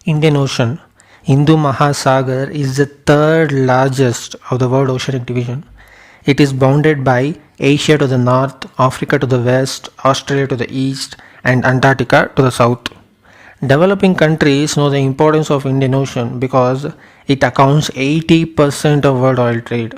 Indian Ocean. Hindu Mahasagar is the third largest of the world oceanic division. It is bounded by Asia to the north, Africa to the west, Australia to the east, and Antarctica to the south. Developing countries know the importance of Indian Ocean because it accounts 80% of world oil trade.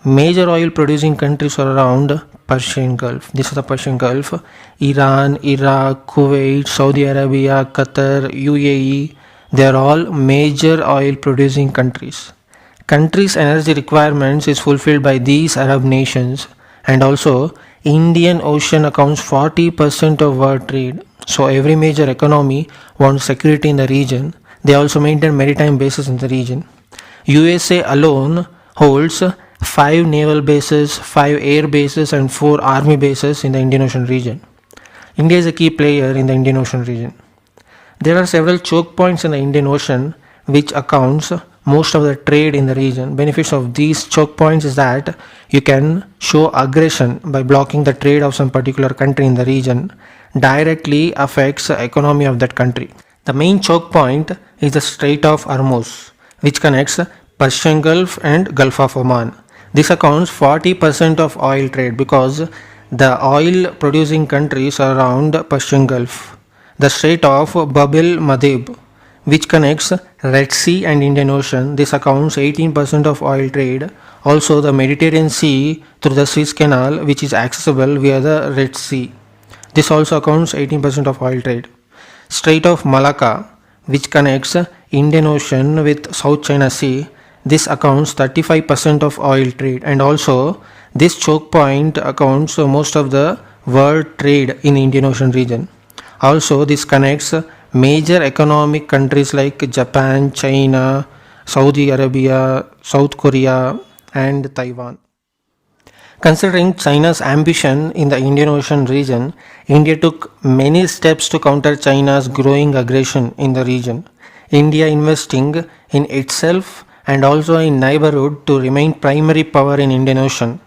Major oil producing countries are around Persian Gulf. This is the Persian Gulf. Iran, Iraq, Kuwait, Saudi Arabia, Qatar, UAE. They are all major oil producing countries. Countries' energy requirements is fulfilled by these Arab nations, and also Indian Ocean accounts 40% of world trade. So every major economy wants security in the region. They also maintain maritime bases in the region. USA alone holds 5 naval bases, 5 air bases, and 4 army bases in the Indian Ocean region. India is a key player in the Indian Ocean region. There are several choke points in the Indian Ocean which accounts most of the trade in the region. Benefits of these choke points is that you can show aggression by blocking the trade of some particular country in the region directly affects the economy of that country. The main choke point is the Strait of Hormuz, which connects Persian Gulf and Gulf of Oman. This accounts 40% of oil trade because the oil producing countries are around Persian Gulf. The Strait of Bab el-Mandeb, which connects Red Sea and Indian Ocean. This accounts 18% of oil trade. Also the Mediterranean Sea through the Suez Canal, which is accessible via the Red Sea. This also accounts 18% of oil trade. Strait of Malacca, which connects Indian Ocean with South China Sea. This accounts 35% of oil trade, and also this choke point accounts most of the world trade in Indian Ocean region. Also this connects major economic countries like Japan, China, Saudi Arabia, South Korea, and Taiwan. Considering China's ambition in the Indian Ocean region, India took many steps to counter China's growing aggression in the region. India investing in itself and also in neighborhood to remain primary power in Indian Ocean.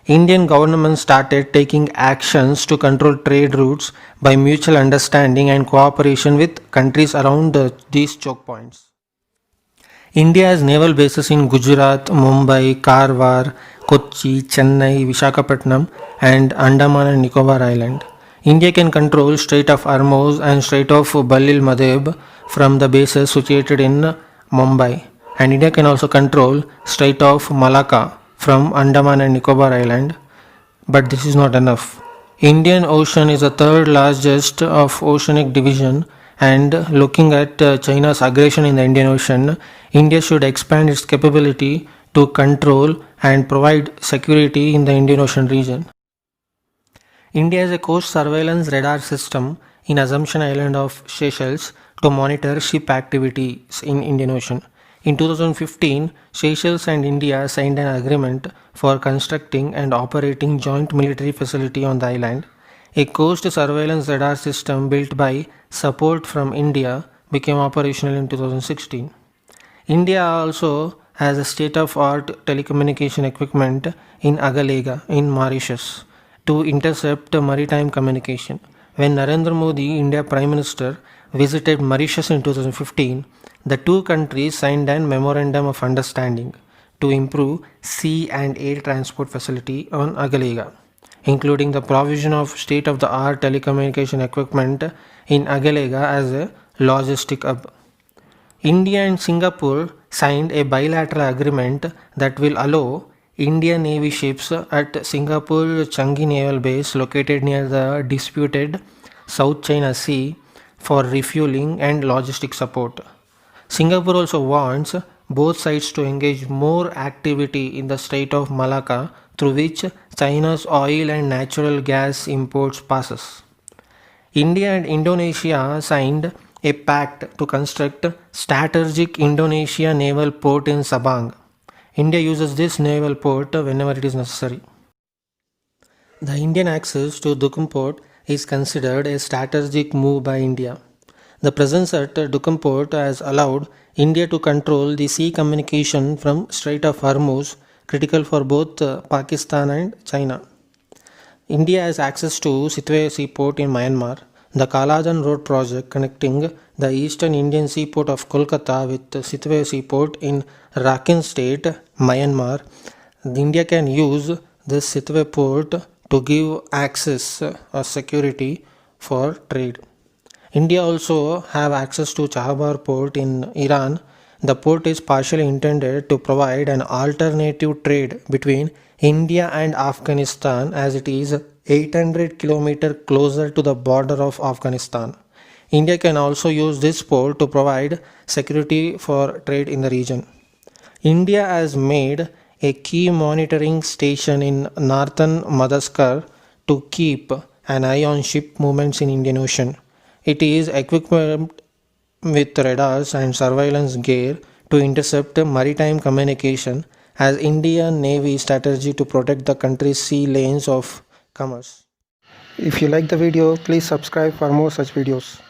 Indian government started taking actions to control trade routes by mutual understanding and cooperation with countries around these choke points. India has naval bases in Gujarat, Mumbai, Karwar, Kochi, Chennai, Visakhapatnam, and Andaman and Nicobar Island. India can control Strait of Hormuz and Strait of Bab el-Mandeb from the bases situated in Mumbai, and India can also control Strait of Malacca from Andaman and Nicobar Island, but this is not enough. Indian Ocean is the third largest of oceanic division, and looking at China's aggression in the Indian Ocean, India should expand its capability to control and provide security in the Indian Ocean region. India has a coast surveillance radar system in Assumption Island of Seychelles to monitor ship activities in Indian Ocean. In 2015, Seychelles and India signed an agreement for constructing and operating joint military facility on the island. A coast surveillance radar system built by support from India became operational in 2016. India also has a state-of-art telecommunication equipment in Agalega in Mauritius to intercept maritime communication. When Narendra Modi, India Prime Minister, visited Mauritius in 2015, the two countries signed a memorandum of understanding to improve sea and air transport facility on Agalega, including the provision of state-of-the-art telecommunication equipment in Agalega as a logistic hub. India and Singapore signed a bilateral agreement that will allow Indian Navy ships at Singapore Changi Naval Base located near the disputed South China Sea for refueling and logistic support. Singapore also wants both sides to engage more activity in the Strait of Malacca through which China's oil and natural gas imports passes. India and Indonesia signed a pact to construct strategic Indonesia naval port in Sabang. India uses this naval port whenever it is necessary. The Indian access to Duqm port is considered a strategic move by India. The presence at Duqm port has allowed India to control the sea communication from Strait of Hormuz, critical for both Pakistan and China. India has access to Sittwe seaport in Myanmar. The Kalajan Road project connecting the eastern Indian seaport of Kolkata with Sitwe seaport in Rakhine state, Myanmar. India can use this Sitwe port to give access or security for trade. India also have access to Chahabar port in Iran. The port is partially intended to provide an alternative trade between India and Afghanistan as it is 800 km closer to the border of Afghanistan. India can also use this port to provide security for trade in the region. India has made a key monitoring station in northern Madagascar to keep an eye on ship movements in Indian Ocean. It is equipped with radars and surveillance gear to intercept maritime communication as Indian Navy strategy to protect the country's sea lanes of commerce. If you like the video, please subscribe for more such videos.